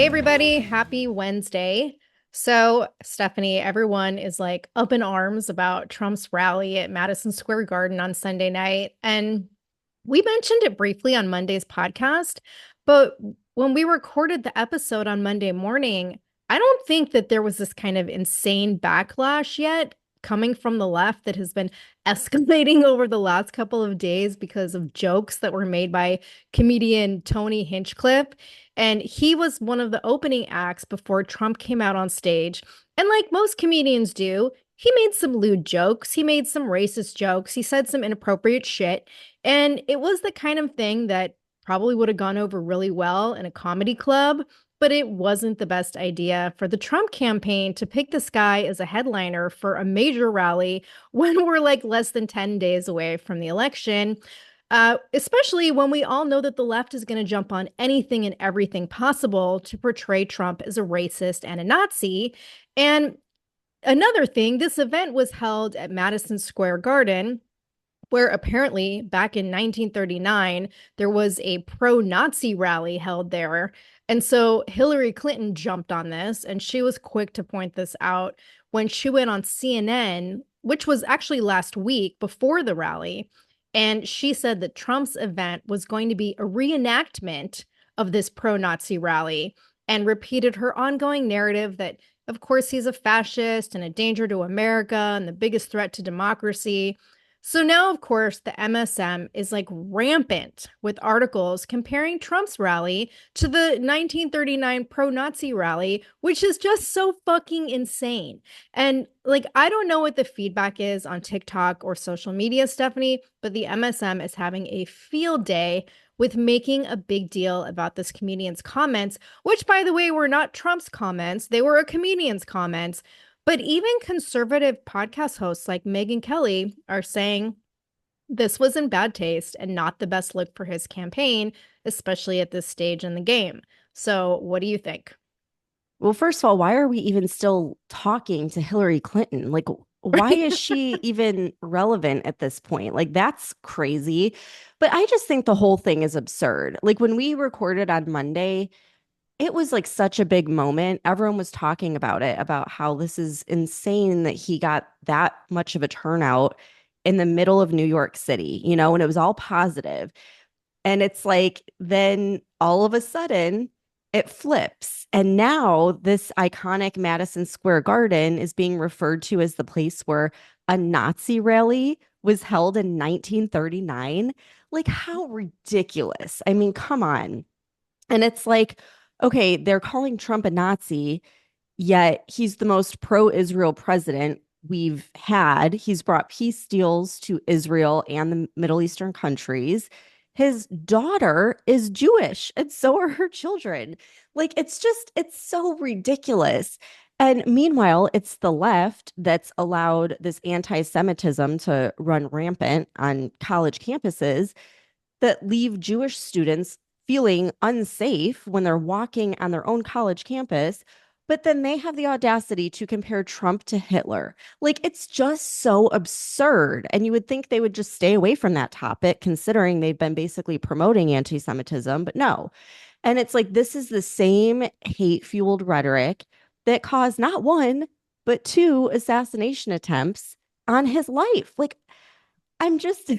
Hey, everybody. Happy Wednesday. So, Stephanie, everyone is like up in arms about Trump's rally at Madison Square Garden on Sunday night. And we mentioned it briefly on Monday's podcast. But when we recorded the episode on Monday morning, I don't think that there was this kind of insane backlash yet coming from the left that has been escalating over the last couple of days because of jokes that were made by comedian Tony Hinchcliff. And he was one of the opening acts before Trump came out on stage. And like most comedians do, he made some lewd jokes. He made some racist jokes. He said some inappropriate shit. And it was the kind of thing that probably would have gone over really well in a comedy club, but it wasn't the best idea for the Trump campaign to pick this guy as a headliner for a major rally when we're like less than 10 days away from the election. Especially when we all know that the left is going to jump on anything and everything possible to portray Trump as a racist and a Nazi. And another thing, this event was held at Madison Square Garden, where apparently back in 1939, there was a pro Nazi rally held there. And so Hillary Clinton jumped on this, and she was quick to point this out when she went on CNN, which was actually last week before the rally. And she said that Trump's event was going to be a reenactment of this pro Nazi rally and repeated her ongoing narrative that, of course, he's a fascist and a danger to America and the biggest threat to democracy. So now, of course, the MSM is like rampant with articles comparing Trump's rally to the 1939 pro-Nazi rally, which is just so fucking insane. And like, I don't know what the feedback is on TikTok or social media, Stephanie, but the MSM is having a field day with making a big deal about this comedian's comments, which, by the way, were not Trump's comments. They were a comedian's comments. But even conservative podcast hosts like Megyn Kelly are saying this was in bad taste and not the best look for his campaign, especially at this stage in the game. So, what do you think? Well, first of all, why are we even still talking to Hillary Clinton? Like, why is she even relevant at this point? Like, that's crazy. But I just think the whole thing is absurd. Like, when we recorded on Monday, it was like such a big moment. Everyone was talking about it, about how this is insane that he got that much of a turnout in the middle of New York City, and it was all positive. And it's like, then all of a sudden it flips. And now this iconic Madison Square Garden is being referred to as the place where a Nazi rally was held in 1939. Like, how ridiculous. I mean, come on. And it's like, okay, they're calling Trump a Nazi, yet he's the most pro-Israel president we've had. He's brought peace deals to Israel and the Middle Eastern countries. His daughter is Jewish, and so are her children. Like, it's so ridiculous. And meanwhile, it's the left that's allowed this anti-Semitism to run rampant on college campuses that leave Jewish students feeling unsafe when they're walking on their own college campus, but then they have the audacity to compare Trump to Hitler. Like, it's just so absurd. And you would think they would just stay away from that topic, considering they've been basically promoting anti Semitism, but no. And it's like, this is the same hate fueled rhetoric that caused not one, but two assassination attempts on his life. Like, I'm just,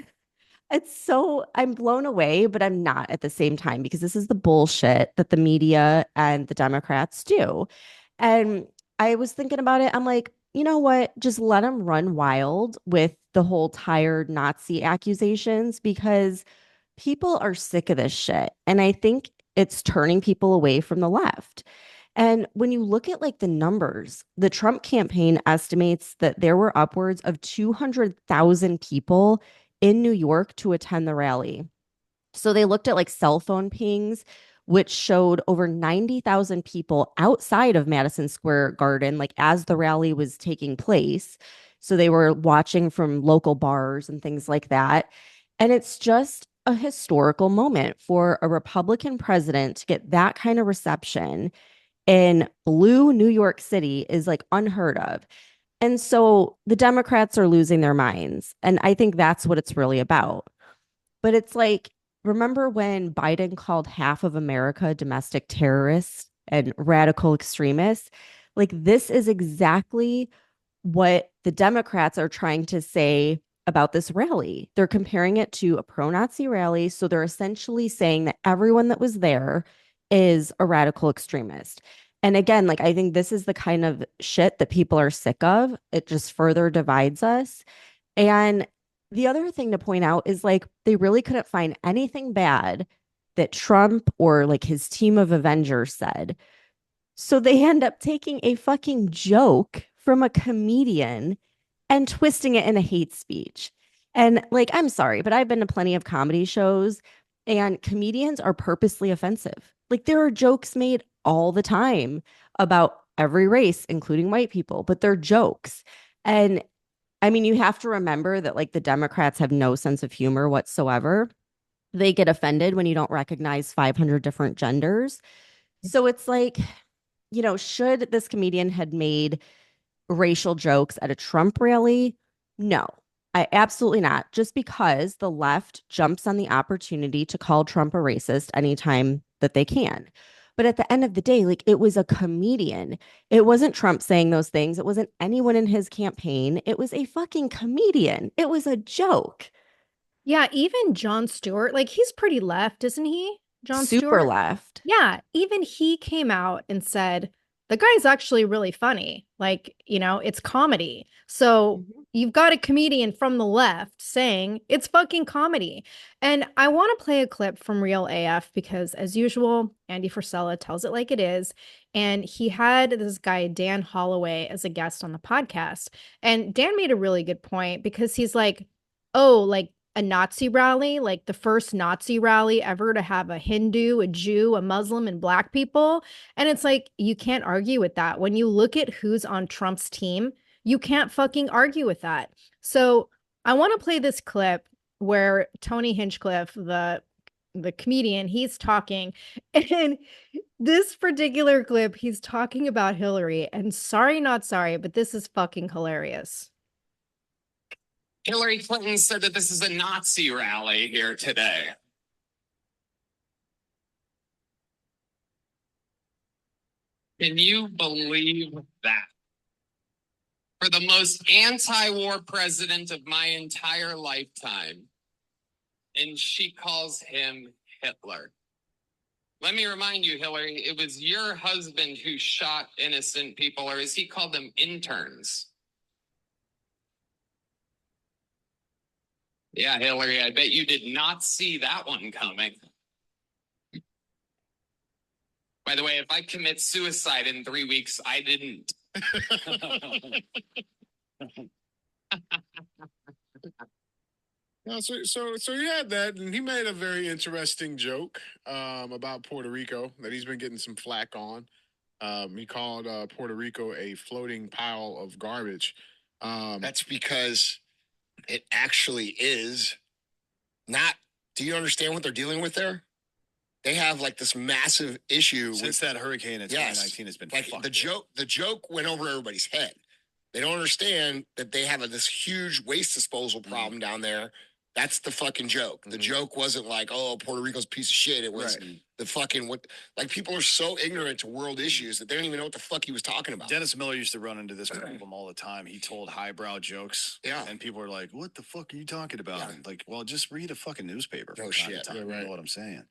I'm blown away, but I'm not at the same time because this is the bullshit that the media and the Democrats do. And I was thinking about it. I'm like, you know what? Just let them run wild with the whole tired Nazi accusations because people are sick of this shit. And I think it's turning people away from the left. And when you look at like the numbers, the Trump campaign estimates that there were upwards of 200,000 people in New York to attend the rally. So they looked at like cell phone pings, which showed over 90,000 people outside of Madison Square Garden, like as the rally was taking place. So they were watching from local bars and things like that. And it's just a historical moment for a Republican president to get that kind of reception in blue New York City is like unheard of. And so the Democrats are losing their minds. And I think that's what it's really about. But it's like, remember when Biden called half of America domestic terrorists? and radical extremists. Like, this is exactly what the Democrats are trying to say about this rally. They're comparing it to a pro Nazi rally. So they're essentially saying that everyone that was there is a radical extremist. And again, like, I think this is the kind of shit that people are sick of. It just further divides us. And the other thing to point out is like, they really couldn't find anything bad that Trump or like his team of Avengers said. So they end up taking a fucking joke from a comedian and twisting it in a hate speech. And like, I'm sorry, but I've been to plenty of comedy shows and comedians are purposely offensive. Like, there are jokes made all the time about every race, including white people, but they're jokes. And I mean, you have to remember that like the Democrats have no sense of humor whatsoever. They get offended when you don't recognize 500 different genders. So it's like, should this comedian had made racial jokes at a Trump rally? No, I absolutely not. Just because the left jumps on the opportunity to call Trump a racist anytime that they can. But at the end of the day, like, it was a comedian. It wasn't Trump saying those things. It wasn't anyone in his campaign. It was a fucking comedian. It was a joke. Yeah, even Jon Stewart, like he's pretty left, isn't he? Jon Super Stewart? left. Yeah, even he came out and said, the guy's actually really funny. Like, it's comedy. So Mhm. you've got a comedian from the left saying it's fucking comedy. And I want to play a clip from Real AF because, as usual, Andy Frisella tells it like it is. And he had this guy, Dan Holloway, as a guest on the podcast. And Dan made a really good point because he's like, oh, like, a Nazi rally, like the first Nazi rally ever to have a Hindu, a Jew, a Muslim, and Black people. And it's like, you can't argue with that. When you look at who's on Trump's team, you can't fucking argue with that. So I want to play this clip where Tony Hinchcliff, the comedian, he's talking. And this particular clip, he's talking about Hillary. And sorry, not sorry, but this is fucking hilarious. Hillary Clinton said that this is a Nazi rally here today. Can you believe that? For the most anti-war president of my entire lifetime, and she calls him Hitler. Let me remind you, Hillary, it was your husband who shot innocent people, or as he called them, interns. Yeah, Hillary, I bet you did not see that one coming. By the way, if I commit suicide in 3 weeks, I didn't. No, so he had that, and he made a very interesting joke about Puerto Rico that he's been getting some flack on. He called Puerto Rico a floating pile of garbage. That's because it actually is not. Do you understand what they're dealing with there? They have like this massive issue since that hurricane in 2019 has been like the joke. The joke went over everybody's head. They don't understand that they have this huge waste disposal problem down there. That's the fucking joke. The joke wasn't like, oh, Puerto Rico's a piece of shit. It was the fucking what. Like, people are so ignorant to world issues that they don't even know what the fuck he was talking about. Dennis Miller used to run into this problem all the time. He told highbrow jokes. Yeah. And people were like, what the fuck are you talking about? Yeah. Like, well, just read a fucking newspaper. No shit. You know what I'm saying?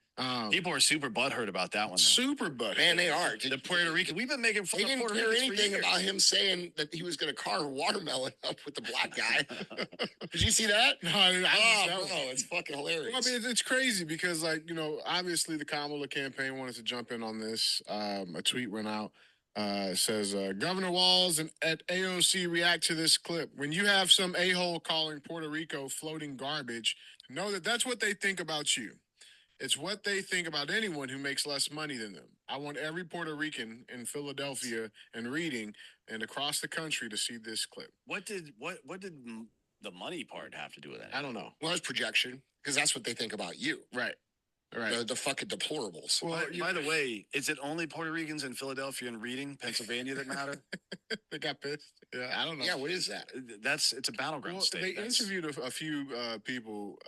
People are super butthurt about that one. Though. Super butthurt. Man, they are. The Puerto Rican. We've been making fun of Puerto Rican. They didn't care anything about him saying that he was going to carve watermelon up with the black guy. Did you see that? No, it's fucking hilarious. Well, I mean, it's crazy because, like, obviously the Kamala campaign wanted to jump in on this. A tweet went out. Says, Governor Walz and at AOC react to this clip. When you have some a-hole calling Puerto Rico floating garbage, know that that's what they think about you. It's what they think about anyone who makes less money than them. I want every Puerto Rican in Philadelphia and Reading and across the country to see this clip. What did the money part have to do with that? I don't know. Well, it's projection, because that's what they think about you. Right. The fucking deplorables. Well, by the way, is it only Puerto Ricans in Philadelphia and Reading, Pennsylvania that matter? They got pissed. Yeah, I don't know. Yeah, what is that? It's a battleground state. They interviewed a few people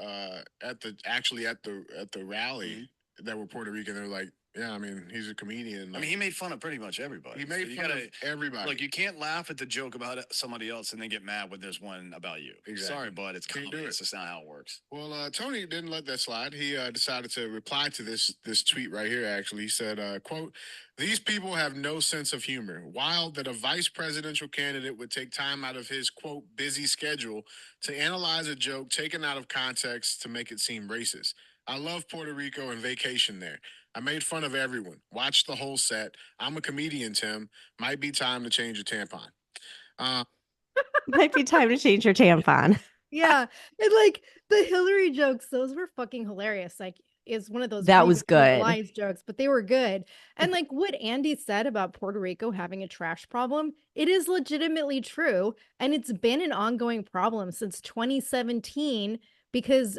at the rally that were Puerto Rican. They're like, Yeah, I mean, he's a comedian. I mean, he made fun of pretty much everybody. He made fun of everybody. Look, you can't laugh at the joke about somebody else and then get mad when there's one about you. Exactly. Sorry, bud. It's Can't comedy. do it. It's just not how it works. Well, Tony didn't let that slide. He decided to reply to this tweet right here, actually. He said, quote, "These people have no sense of humor. Wild that a vice presidential candidate would take time out of his, quote, busy schedule to analyze a joke taken out of context to make it seem racist. I love Puerto Rico and vacation there. I made fun of everyone. Watched the whole set. I'm a comedian, Tim. Might be time to change your tampon." Might be time to change your tampon. Yeah. And like the Hillary jokes, those were fucking hilarious. Like, is one of those That was good. Lies jokes, but they were good. And like what Andy said about Puerto Rico having a trash problem, it is legitimately true. And it's been an ongoing problem since 2017 because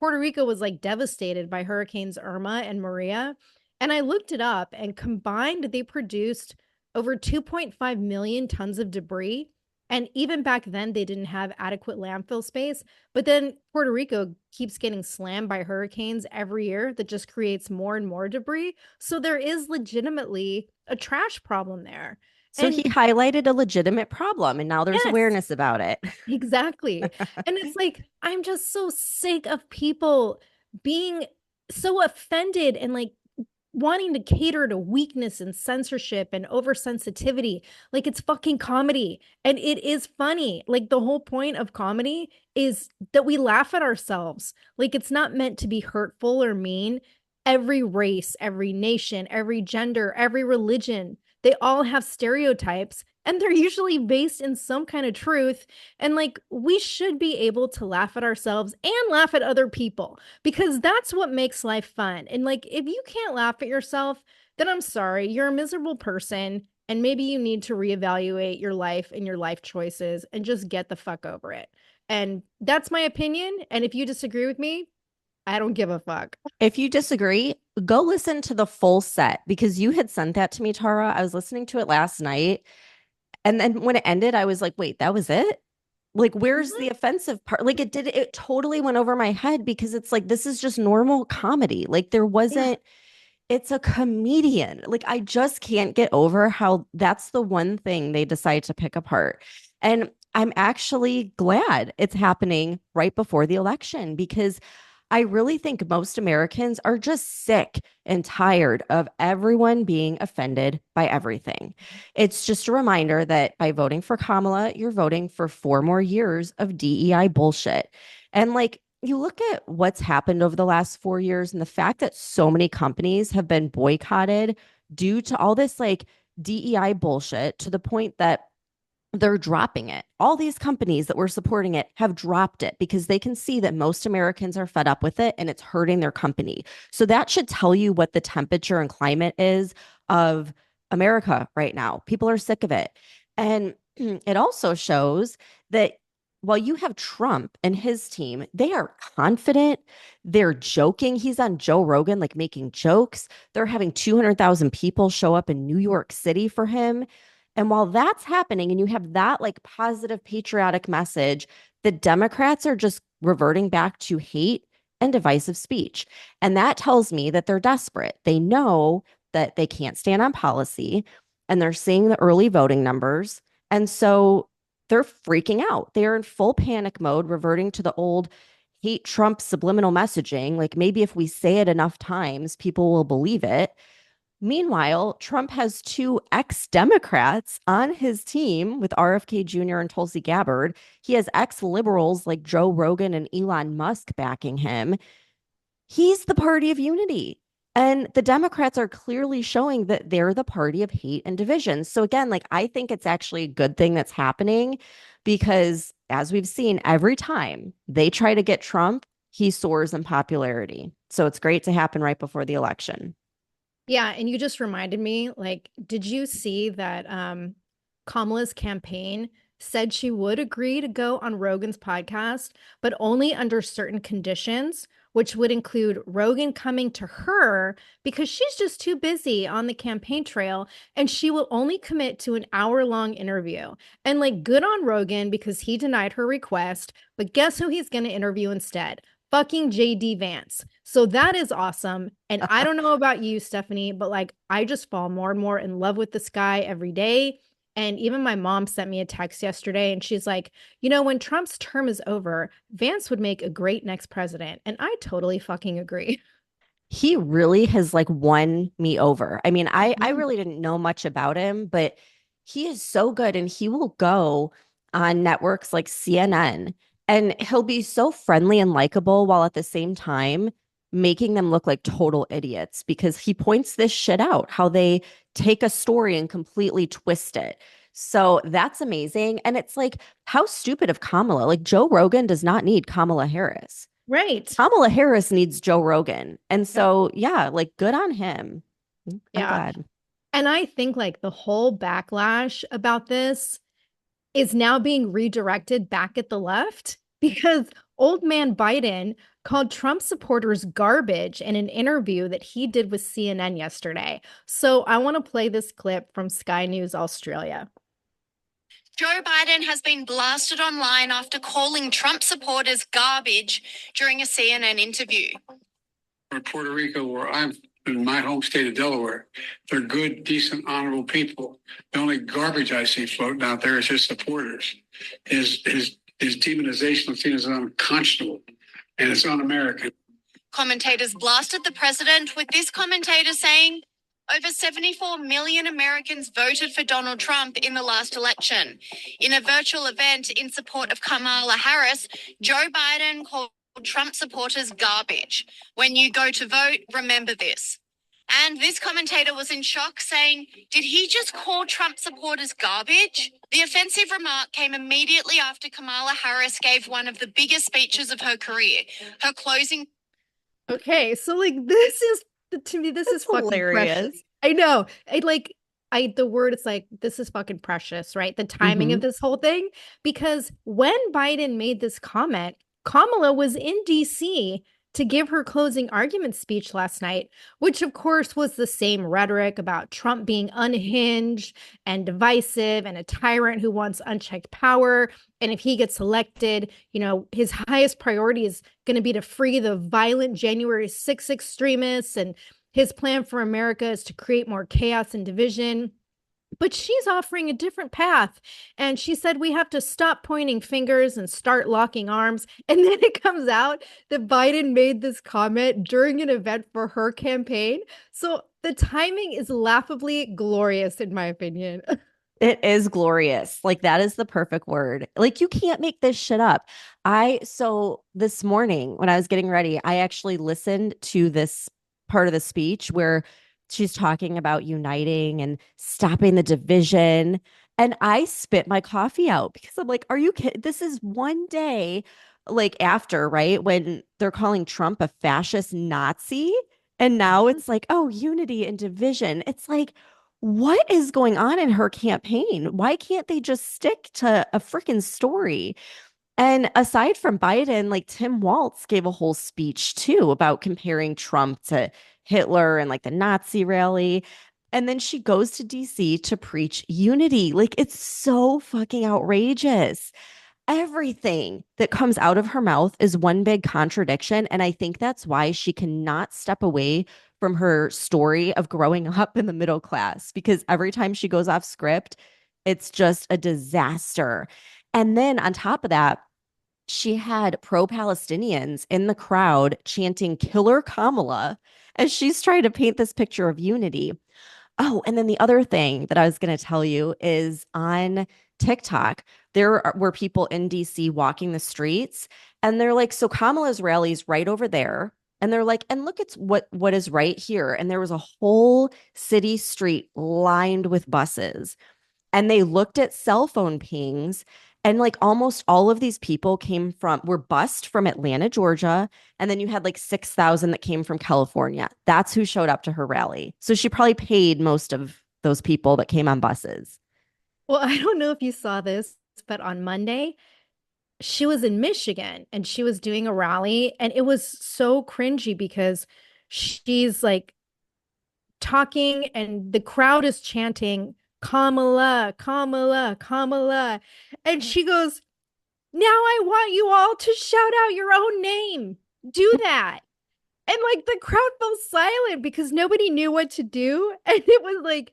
Puerto Rico was like devastated by hurricanes Irma and Maria. And I looked it up, and combined, they produced over 2.5 million tons of debris. And even back then, they didn't have adequate landfill space. But then Puerto Rico keeps getting slammed by hurricanes every year that just creates more and more debris. So there is legitimately a trash problem there. So he highlighted a legitimate problem, and now there's awareness about it. Exactly. And it's like, I'm just so sick of people being so offended and like wanting to cater to weakness and censorship and oversensitivity. Like, it's fucking comedy and it is funny. Like, the whole point of comedy is that we laugh at ourselves. Like, it's not meant to be hurtful or mean. Every race, every nation, every gender, every religion, they all have stereotypes, and they're usually based in some kind of truth. And like, we should be able to laugh at ourselves and laugh at other people, because that's what makes life fun. And like, if you can't laugh at yourself, then I'm sorry, you're a miserable person. And maybe you need to reevaluate your life and your life choices and just get the fuck over it. And that's my opinion. And if you disagree with me, I don't give a fuck. If you disagree, go listen to the full set, because you had sent that to me, Tara. I was listening to it last night. And then when it ended, I was like, wait, that was it? Like, where's the offensive part? Like, it totally went over my head, because it's like, this is just normal comedy. Like, there wasn't, it's a comedian. Like, I just can't get over how that's the one thing they decide to pick apart. And I'm actually glad it's happening right before the election, because I really think most Americans are just sick and tired of everyone being offended by everything. It's just a reminder that by voting for Kamala, you're voting for 4 more years of DEI bullshit. And like, you look at what's happened over the last 4 years, and the fact that so many companies have been boycotted due to all this like DEI bullshit, to the point that they're dropping it. All these companies that were supporting it have dropped it because they can see that most Americans are fed up with it and it's hurting their company. So that should tell you what the temperature and climate is of America right now. People are sick of it. And it also shows that while you have Trump and his team, they are confident. They're joking. He's on Joe Rogan, like making jokes. They're having 200,000 people show up in New York City for him. And while that's happening, and you have that like positive patriotic message, the Democrats are just reverting back to hate and divisive speech. And that tells me that they're desperate. They know that they can't stand on policy, and they're seeing the early voting numbers. And so they're freaking out. They're in full panic mode, reverting to the old hate Trump subliminal messaging. Like, maybe if we say it enough times, people will believe it. Meanwhile, Trump has 2 ex-Democrats on his team with RFK Jr. and Tulsi Gabbard. He has ex-liberals like Joe Rogan and Elon Musk backing him. He's the party of unity. And the Democrats are clearly showing that they're the party of hate and division. So again, like, I think it's actually a good thing that's happening, because as we've seen, every time they try to get Trump, he soars in popularity. So it's great to happen right before the election. Yeah, and you just reminded me, like, did you see that Kamala's campaign said she would agree to go on Rogan's podcast, but only under certain conditions, which would include Rogan coming to her because she's just too busy on the campaign trail, and she will only commit to an hour-long interview. And like, good on Rogan because he denied her request, but guess who he's going to interview instead? fucking JD Vance. So that is awesome. And I don't know about you, Stephanie, but like I just fall more and more in love with this guy every day. And even my mom sent me a text yesterday and she's like, you know, when Trump's term is over, Vance would make a great next president. And I totally fucking agree. He really has like won me over. I mean, I really didn't know much about him, but he is so good and he will go on networks like CNN and he'll be so friendly and likable while at the same time making them look like total idiots because he points this shit out, how they take a story and completely twist it. So that's amazing. And it's like, how stupid of Kamala. Like Joe Rogan does not need Kamala Harris. Right. Kamala Harris needs Joe Rogan. And so, yeah, like good on him. I'm glad. And I think like the whole backlash about this is now being redirected back at the left because old man Biden called Trump supporters garbage in an interview that he did with CNN yesterday. So I want to play this clip from Sky News Australia. Joe Biden has been blasted online after calling Trump supporters garbage during a CNN interview. In Puerto Rico, where I'm in my home state of Delaware, they're good, decent, honorable people. The only garbage I see floating out there is his supporters. His demonization of is unconscionable, and it's un-American. Commentators blasted the president, with this commentator saying, over 74 million Americans voted for Donald Trump in the last election. In a virtual event in support of Kamala Harris, Joe Biden called Trump supporters garbage. When you go to vote, remember this. And this commentator was in shock, saying, did he just call Trump supporters garbage? The offensive remark came immediately after Kamala Harris gave one of the biggest speeches of her career. Her closing. Okay, so like this is to me, this is fucking hilarious. Precious. I know. The word it's like this is fucking precious, right? The timing of this whole thing. Because when Biden made this comment, Kamala was in DC to give her closing argument speech last night, which of course was the same rhetoric about Trump being unhinged and divisive and a tyrant who wants unchecked power. And if he gets elected, you know, his highest priority is going to be to free the violent January 6 extremists. And his plan for America is to create more chaos and division. But she's offering a different path. And she said, we have to stop pointing fingers and start locking arms. And then it comes out that Biden made this comment during an event for her campaign. So the timing is laughably glorious, in my opinion. It is glorious. Like that is the perfect word. Like you can't make this shit up. So this morning when I was getting ready, I actually listened to this part of the speech where she's talking about uniting and stopping the division. And I spit my coffee out because I'm like, are you kidding? This is one day like after, right? When they're calling Trump a fascist Nazi. And now it's like, oh, unity and division. It's like, what is going on in her campaign? Why can't they just stick to a freaking story? And aside from Biden, like Tim Walz gave a whole speech too about comparing Trump to Hitler and like the Nazi rally. And then she goes to DC to preach unity. Like it's so fucking outrageous. Everything that comes out of her mouth is one big contradiction. And I think that's why she cannot step away from her story of growing up in the middle class, because every time she goes off script, it's just a disaster. And then on top of that, she had pro-Palestinians in the crowd chanting "Killer Kamala" as she's trying to paint this picture of unity. Oh, and then the other thing that I was going to tell you is on TikTok, were people in DC walking the streets and they're like, so Kamala's rally's right over there. And they're like, and look, it's what is right here. And there was a whole city street lined with buses. And they looked at cell phone pings, and like almost all of these people were bused from Atlanta, Georgia. And then you had like 6,000 that came from California. That's who showed up to her rally. So she probably paid most of those people that came on buses. Well, I don't know if you saw this, but on Monday, she was in Michigan and she was doing a rally. And it was so cringy because she's like talking and the crowd is chanting, Kamala, Kamala, Kamala. And she goes, now I want you all to shout out your own name. do that. And like the crowd fell silent because nobody knew what to do. And it was like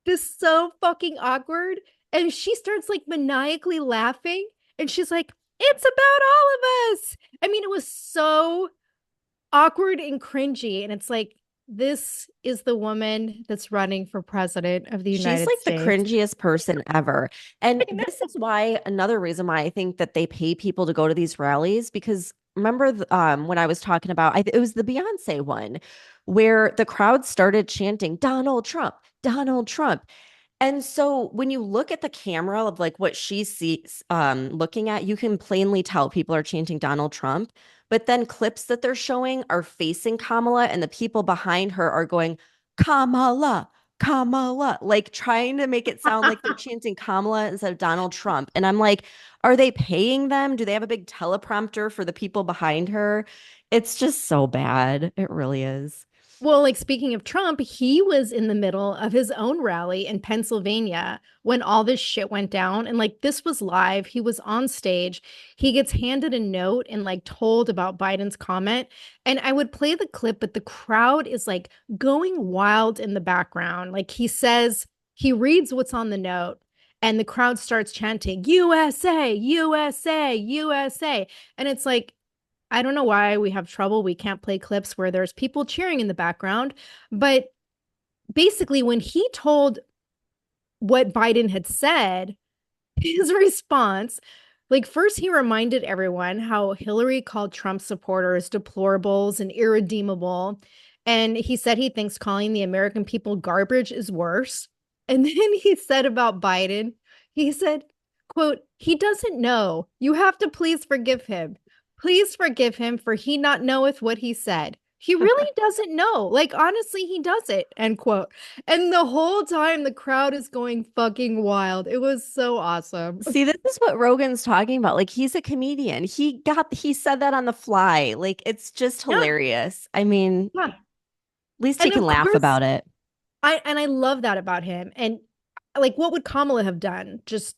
this so fucking awkward. And she starts like maniacally laughing. And she's like, it's about all of us. I mean, it was so awkward and cringy. And it's like, this is the woman that's running for president of the She's United like the States. cringiest person ever. And this is why another reason why I think that they pay people to go to these rallies, because remember when I was talking about it was the Beyonce one where the crowd started chanting Donald Trump, Donald Trump. And so when you look at the camera of like what she sees looking at, you can plainly tell people are chanting Donald Trump. But then clips that they're showing are facing Kamala, and the people behind her are going, Kamala, Kamala, like trying to make it sound like they're chanting Kamala instead of Donald Trump. And I'm like, are they paying them? Do they have a big teleprompter for the people behind her? It's just so bad. It really is. Well, like speaking of Trump, he was in the middle of his own rally in Pennsylvania when all this shit went down. And like this was live. He was on stage. He gets handed a note and like told about Biden's comment. And I would play the clip, but the crowd is like going wild in the background. Like he says, he reads what's on the note. And the crowd starts chanting, USA, USA, USA. And it's like, I don't know why we have trouble. We can't play clips where there's people cheering in the background. But basically, when he told what Biden had said, his response, like, first, he reminded everyone how Hillary called Trump supporters deplorables and irredeemable. And he said he thinks calling the American people garbage is worse. And then he said about Biden, he said, quote, he doesn't know. You have to please forgive him. Please forgive him, for he not knoweth what he said. He really doesn't know. Like, honestly, he doesn't, end quote. And the whole time the crowd is going fucking wild. It was so awesome. See, this is what Rogan's talking about. Like he's a comedian. He said that on the fly. Like it's just Yeah. hilarious. I mean, Yeah. at least he And can of laugh course, about it. I love that about him. And like, what would Kamala have done? Just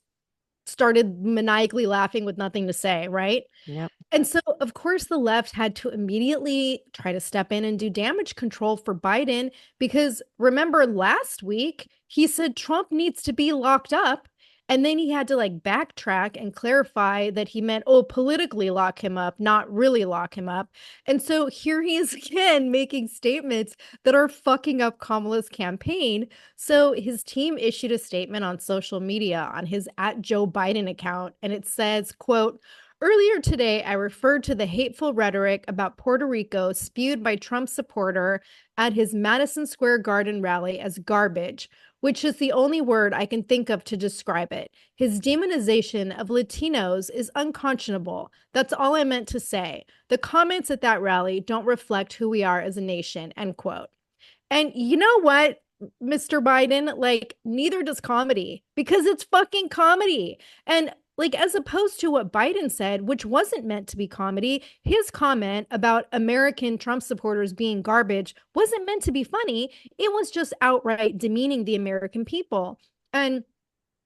started maniacally laughing with nothing to say, right? Yep. And so, of course, the left had to immediately try to step in and do damage control for Biden because remember last week, he said Trump needs to be locked up. And then he had to like backtrack and clarify that he meant, oh, politically lock him up, not really lock him up. And so here he is again making statements that are fucking up Kamala's campaign. So his team issued a statement on social media on his @JoeBiden account, and it says, quote, earlier today, I referred to the hateful rhetoric about Puerto Rico spewed by Trump supporter at his Madison Square Garden rally as garbage, which is the only word I can think of to describe it. His demonization of Latinos is unconscionable. That's all I meant to say. The comments at that rally don't reflect who we are as a nation, end quote. And you know what, Mr. Biden? Like, neither does comedy because it's fucking comedy. And like, as opposed to what Biden said, which wasn't meant to be comedy, his comment about American Trump supporters being garbage wasn't meant to be funny. It was just outright demeaning the American people. And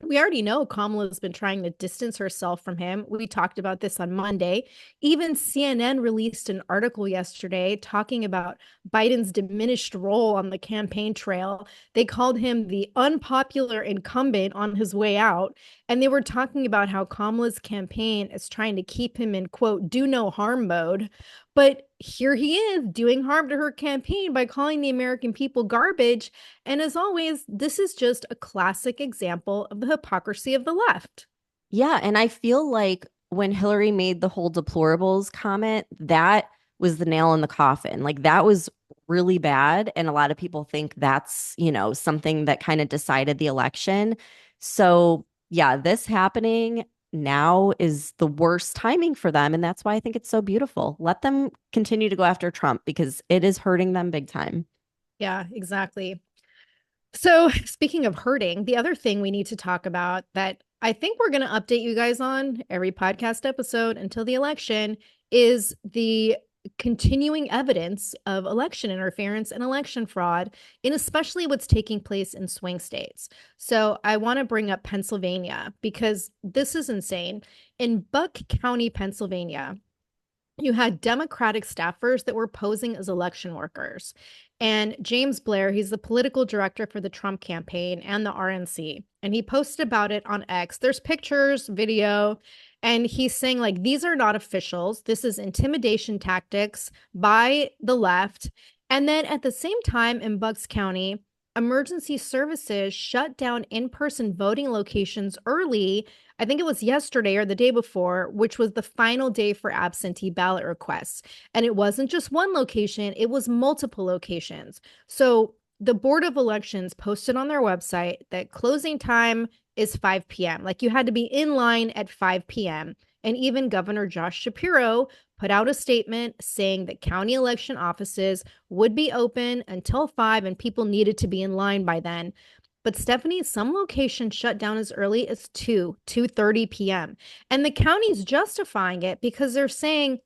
we already know Kamala's been trying to distance herself from him. We talked about this on Monday. Even CNN released an article yesterday talking about Biden's diminished role on the campaign trail. They called him the unpopular incumbent on his way out. And they were talking about how Kamala's campaign is trying to keep him in, quote, do no harm mode. But here he is doing harm to her campaign by calling the American people garbage. And as always, this is just a classic example of the hypocrisy of the left. Yeah. And I feel like when Hillary made the whole deplorables comment, that was the nail in the coffin. Like that was really bad. And a lot of people think that's, something that kind of decided the election. So, yeah, this happening now is the worst timing for them. And that's why I think it's so beautiful. Let them continue to go after Trump because it is hurting them big time. Yeah, exactly. So, speaking of hurting, the other thing we need to talk about that I think we're going to update you guys on every podcast episode until the election is the continuing evidence of election interference and election fraud, in especially what's taking place in swing states. So, I want to bring up Pennsylvania because this is insane. In Buck County, Pennsylvania, you had Democratic staffers that were posing as election workers. And James Blair, he's the political director for the Trump campaign and the RNC. And he posted about it on X. There's pictures, video, and he's saying, like, these are not officials. This is intimidation tactics by the left. And then at the same time in Bucks County, emergency services shut down in-person voting locations early. I think it was yesterday or the day before, which was the final day for absentee ballot requests. And it wasn't just one location, it was multiple locations. So the Board of Elections posted on their website that closing time is 5 p.m. Like, you had to be in line at 5 p.m. And even Governor Josh Shapiro put out a statement saying that county election offices would be open until 5 and people needed to be in line by then. But Stephanie, some locations shut down as early as 2:30 p.m. And the county's justifying it because they're saying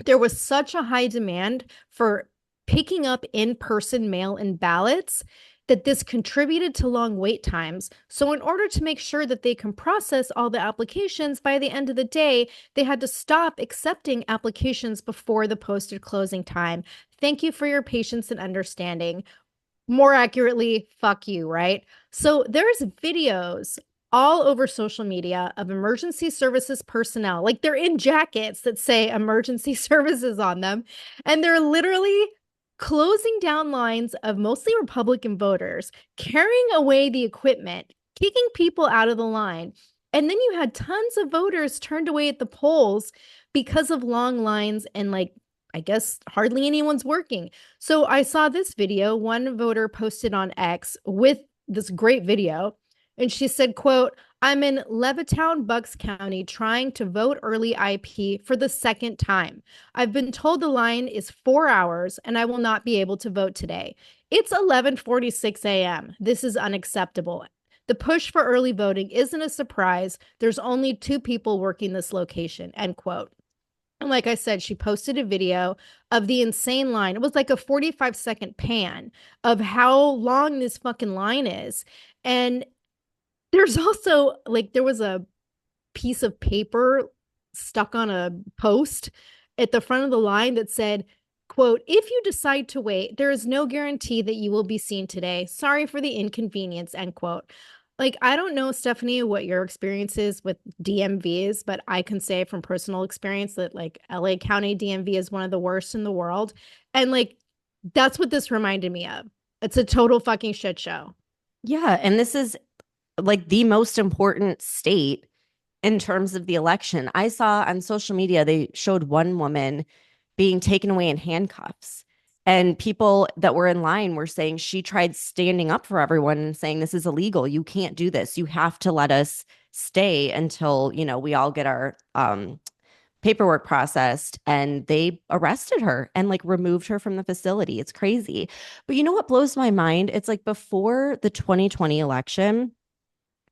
there was such a high demand for picking up in-person mail-in ballots that this contributed to long wait times. So in order to make sure that they can process all the applications by the end of the day, they had to stop accepting applications before the posted closing time. Thank you for your patience and understanding. More accurately, fuck you, right? So there's videos all over social media of emergency services personnel, like they're in jackets that say emergency services on them, and they're literally closing down lines of mostly Republican voters, carrying away the equipment, kicking people out of the line. And then you had tons of voters turned away at the polls because of long lines and, like, I guess hardly anyone's working. So I saw this video. One voter posted on X with this great video, and she said, quote, "I'm in Levittown, Bucks County, trying to vote early IP for the second time. I've been told the line is 4 hours and I will not be able to vote today. It's 11:46 a.m. This is unacceptable. The push for early voting isn't a surprise. There's only 2 people working this location," end quote. And like I said, she posted a video of the insane line. It was like a 45-second pan of how long this fucking line is. And there's also, like, there was a piece of paper stuck on a post at the front of the line that said, quote, "If you decide to wait, there is no guarantee that you will be seen today. Sorry for the inconvenience," end quote. Like, I don't know, Stephanie, what your experience is with DMVs, but I can say from personal experience that, like, LA County DMV is one of the worst in the world. And, like, that's what this reminded me of. It's a total fucking shit show. Yeah. And this is like the most important state in terms of the election. I saw on social media, they showed one woman being taken away in handcuffs. And people that were in line were saying she tried standing up for everyone and saying, "This is illegal. You can't do this. You have to let us stay until, we all get our paperwork processed." And they arrested her and, like, removed her from the facility. It's crazy. But you know what blows my mind? It's like before the 2020 election,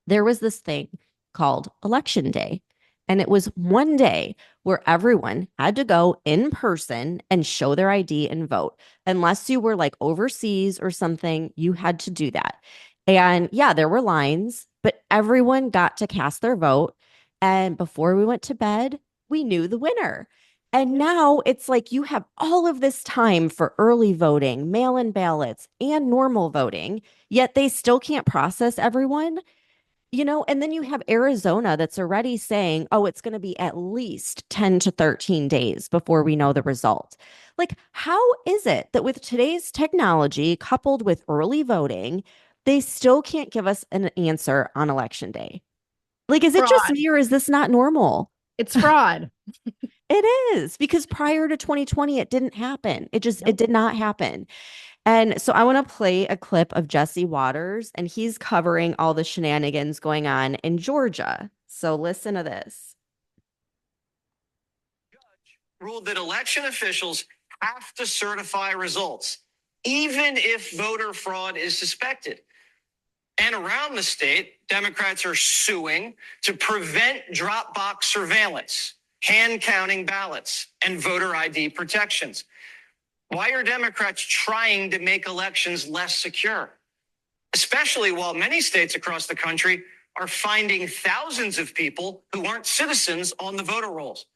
there was this thing called Election Day. And it was one day where everyone had to go in person and show their ID and vote. Unless you were, like, overseas or something, you had to do that. And yeah, there were lines, but everyone got to cast their vote. And before we went to bed, we knew the winner. And now it's like you have all of this time for early voting, mail-in ballots, and normal voting, yet they still can't process everyone. And then you have Arizona that's already saying, oh, it's going to be at least 10 to 13 days before we know the result. Like, how is it that with today's technology coupled with early voting, they still can't give us an answer on election day? Like, is it just me or is this not normal? It's fraud. It is, because prior to 2020, it didn't happen. It did not happen. And so I want to play a clip of Jesse Waters, and he's covering all the shenanigans going on in Georgia. So listen to this. Judge ruled that election officials have to certify results, even if voter fraud is suspected. And around the state, Democrats are suing to prevent drop box surveillance, hand counting ballots, and voter ID protections. Why are Democrats trying to make elections less secure? Especially while many states across the country are finding thousands of people who aren't citizens on the voter rolls,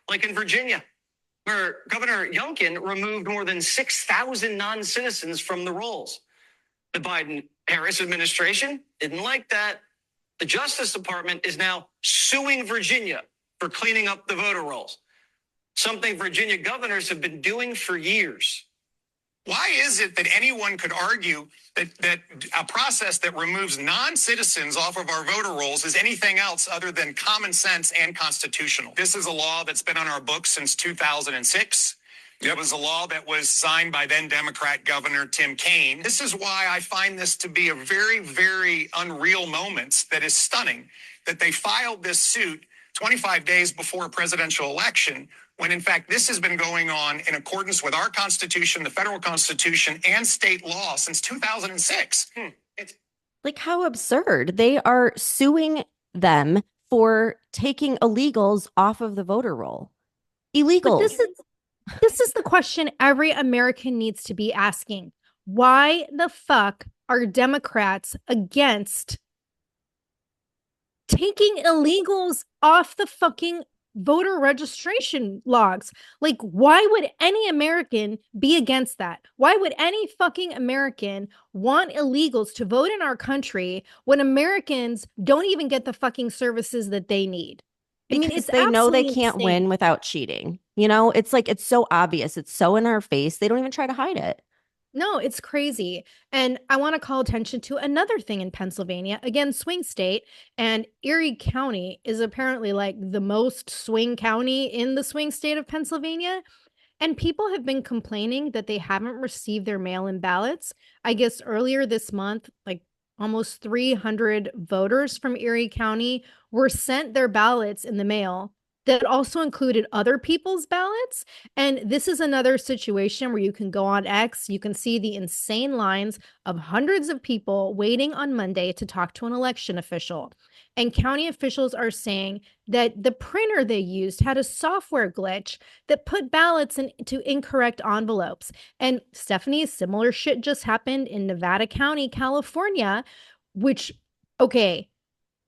like in Virginia. where Governor Youngkin removed more than 6,000 non-citizens from the rolls. The Biden-Harris administration didn't like that. The Justice Department is now suing Virginia for cleaning up the voter rolls, something Virginia governors have been doing for years. Why is it that anyone could argue that a process that removes non-citizens off of our voter rolls is anything else other than common sense and constitutional? This is a law that's been on our books since 2006. It was a law that was signed by then Democrat Governor Tim Kaine. This is why I find this to be a very, very unreal moment that is stunning, that they filed this suit 25 days before a presidential election, when in fact this has been going on in accordance with our Constitution, the federal Constitution, and state law since 2006. It's like, how absurd. They are suing them for taking illegals off of the voter roll. Illegals. This is the question every American needs to be asking. Why the fuck are Democrats against taking illegals off the fucking voter registration logs? Like, why would any American be against that? Why would any fucking American want illegals to vote in our country when Americans don't even get the fucking services that they need? Because they know they can't win without cheating. You know, it's like, it's so obvious. It's so in our face. They don't even try to hide it. No, it's crazy. And I want to call attention to another thing in Pennsylvania, again, swing state, and Erie County is apparently like the most swing county in the swing state of Pennsylvania. And people have been complaining that they haven't received their mail-in ballots. I guess earlier this month, like almost 300 voters from Erie County were sent their ballots in the mail that also included other people's ballots. And this is another situation where you can go on X, you can see the insane lines of hundreds of people waiting on Monday to talk to an election official. And county officials are saying that the printer they used had a software glitch that put ballots into incorrect envelopes. And Stephanie, similar shit just happened in Nevada County, California, which, okay,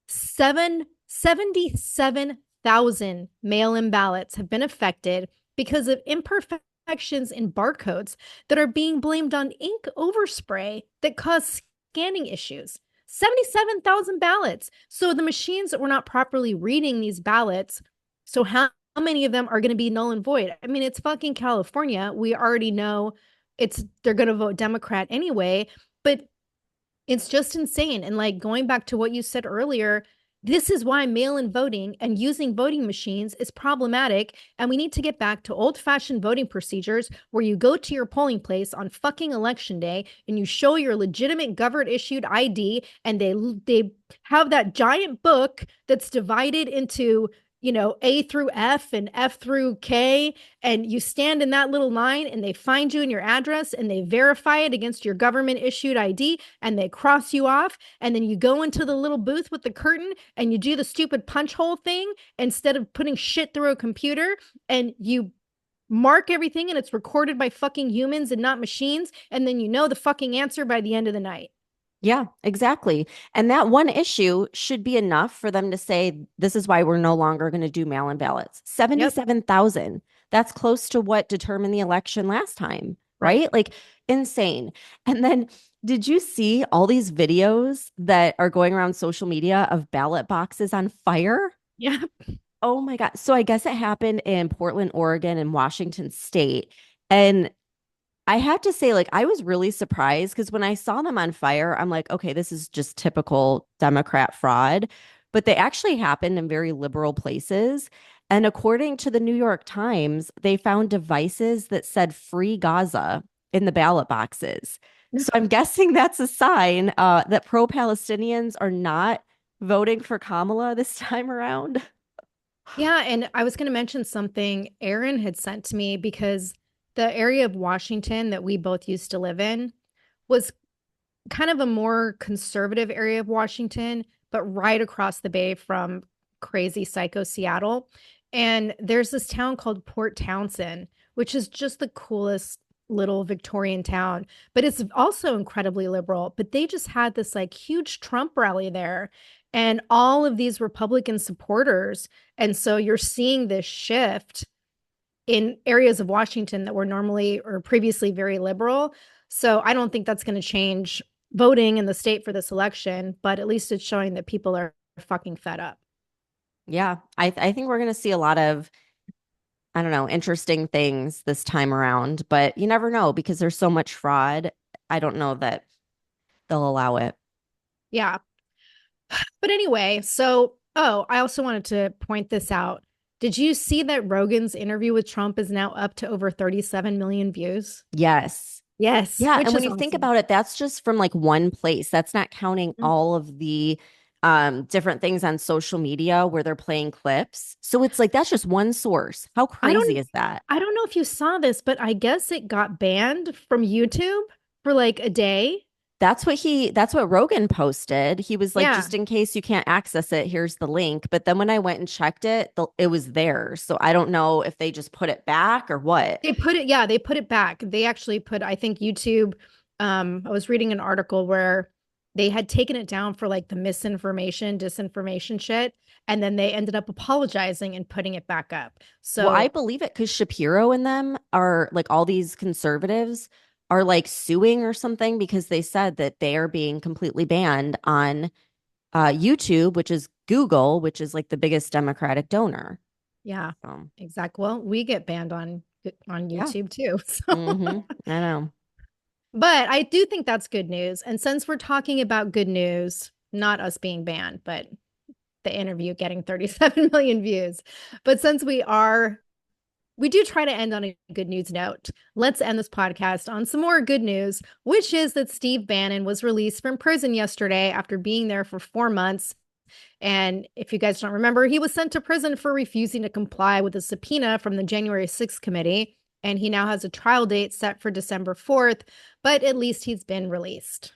77,000 mail-in ballots have been affected because of imperfections in barcodes that are being blamed on ink overspray that caused scanning issues. 77,000 ballots. So the machines that were not properly reading these ballots, so how many of them are going to be null and void? I mean, it's fucking California. We already know they're going to vote Democrat anyway, but it's just insane. And like, going back to what you said earlier, this is why mail-in voting and using voting machines is problematic. And we need to get back to old-fashioned voting procedures where you go to your polling place on fucking election day and you show your legitimate government-issued ID, and they have that giant book that's divided into, you know, A through F and F through K, and you stand in that little line and they find you in your address and they verify it against your government issued ID and they cross you off, and then you go into the little booth with the curtain and you do the stupid punch hole thing instead of putting shit through a computer, and you mark everything and it's recorded by fucking humans and not machines, and then you know the fucking answer by the end of the night. Yeah, exactly. And that one issue should be enough for them to say, this is why we're no longer going to do mail-in ballots. 77,000. Yep. That's close to what determined the election last time, right? Like, insane. And then, did you see all these videos that are going around social media of ballot boxes on fire? Yeah. Oh my God. So I guess it happened in Portland, Oregon, and Washington State. And I have to say, like, I was really surprised because when I saw them on fire, I'm like, okay, this is just typical Democrat fraud. But they actually happened in very liberal places. And according to the New York Times, they found devices that said "Free Gaza" in the ballot boxes. So I'm guessing that's a sign that pro-Palestinians are not voting for Kamala this time around. Yeah, and I was going to mention something Aaron had sent to me, because the area of Washington that we both used to live in was kind of a more conservative area of Washington, but right across the bay from crazy psycho Seattle. And there's this town called Port Townsend, which is just the coolest little Victorian town, but it's also incredibly liberal. But they just had this like huge Trump rally there and all of these Republican supporters. And so you're seeing this shift in areas of Washington that were normally or previously very liberal. So I don't think that's going to change voting in the state for this election, but at least it's showing that people are fucking fed up. Yeah, I think we're going to see a lot of, I don't know, interesting things this time around, but you never know because there's so much fraud. I don't know that they'll allow it. Yeah. But anyway, so, I also wanted to point this out. Did you see that Rogan's interview with Trump is now up to over 37 million views? Yes. Yes. Yeah. Which And when is you think awesome. about it, that's just from like one place. That's not counting all of the different things on social media where they're playing clips. So it's like that's just one source. How crazy is that? I don't know if you saw this, but I guess it got banned from YouTube for like a day. That's what Rogan posted. He was like, Yeah. just in case you can't access it, here's the link. But then when I went and checked it, it was there. So I don't know if they just put it back or what. They put it back. They actually put, I think YouTube, I was reading an article where they had taken it down for like the misinformation, disinformation shit. And then they ended up apologizing and putting it back up. So Well, I believe it because Shapiro and them are like all these conservatives are like suing or something because they said that they are being completely banned on YouTube, which is Google, which is like the biggest Democratic donor. yeah, exactly. Well, we get banned on YouTube too. So. I know. But I do think that's good news. And since we're talking about good news, not us being banned, but the interview getting 37 million views. But since we do try to end on a good news note. Let's end this podcast on some more good news, which is that Steve Bannon was released from prison yesterday after being there for 4 months. And if you guys don't remember, he was sent to prison for refusing to comply with a subpoena from the January 6th committee. And he now has a trial date set for December 4th, but at least he's been released.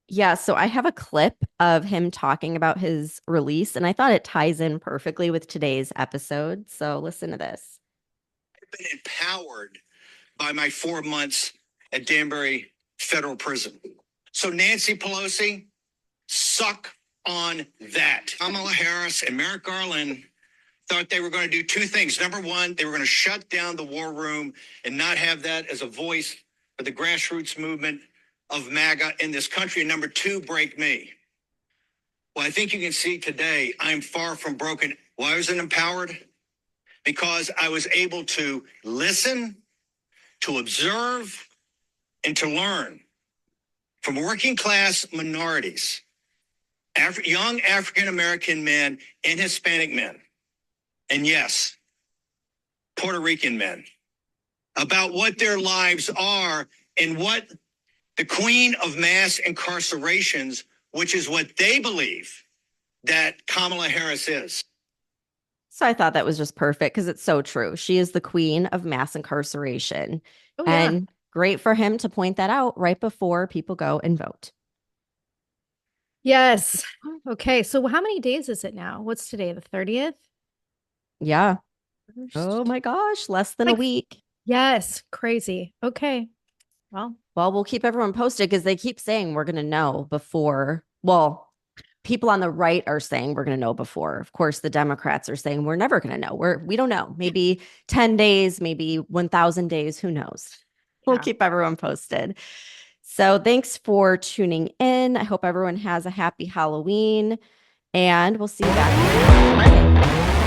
Yeah, so I have a clip of him talking about his release, and I thought it ties in perfectly with today's episode. So listen to this. Been empowered by my 4 months at Danbury Federal Prison. So Nancy Pelosi, suck on that. Kamala Harris and Merrick Garland thought they were going to do two things. Number one, they were going to shut down the war room and not have that as a voice for the grassroots movement of MAGA in this country. And number two, break me. Well, I think you can see today I'm far from broken. Why was it empowered? Because I was able to listen, to observe, and to learn from working class minorities, young African-American men and Hispanic men, and yes, Puerto Rican men, about what their lives are and what the queen of mass incarcerations, which is what they believe that Kamala Harris is. So I thought that was just perfect because it's so true. She is the queen of mass incarceration. Oh, yeah. And great for him to point that out right before people go and vote. Yes. Okay. So how many days is it now? What's today? The 30th? Yeah. Oh my gosh. Less than a week. Yes. Crazy. Okay. Well, we'll keep everyone posted because they keep saying we're going to know before. Well, people on the right are saying we're going to know before. Of course, the Democrats are saying we're never going to know. We don't know. Maybe 10 days, maybe 1,000 days. Who knows? We'll keep everyone posted. So thanks for tuning in. I hope everyone has a happy Halloween, and we'll see you back here on Monday.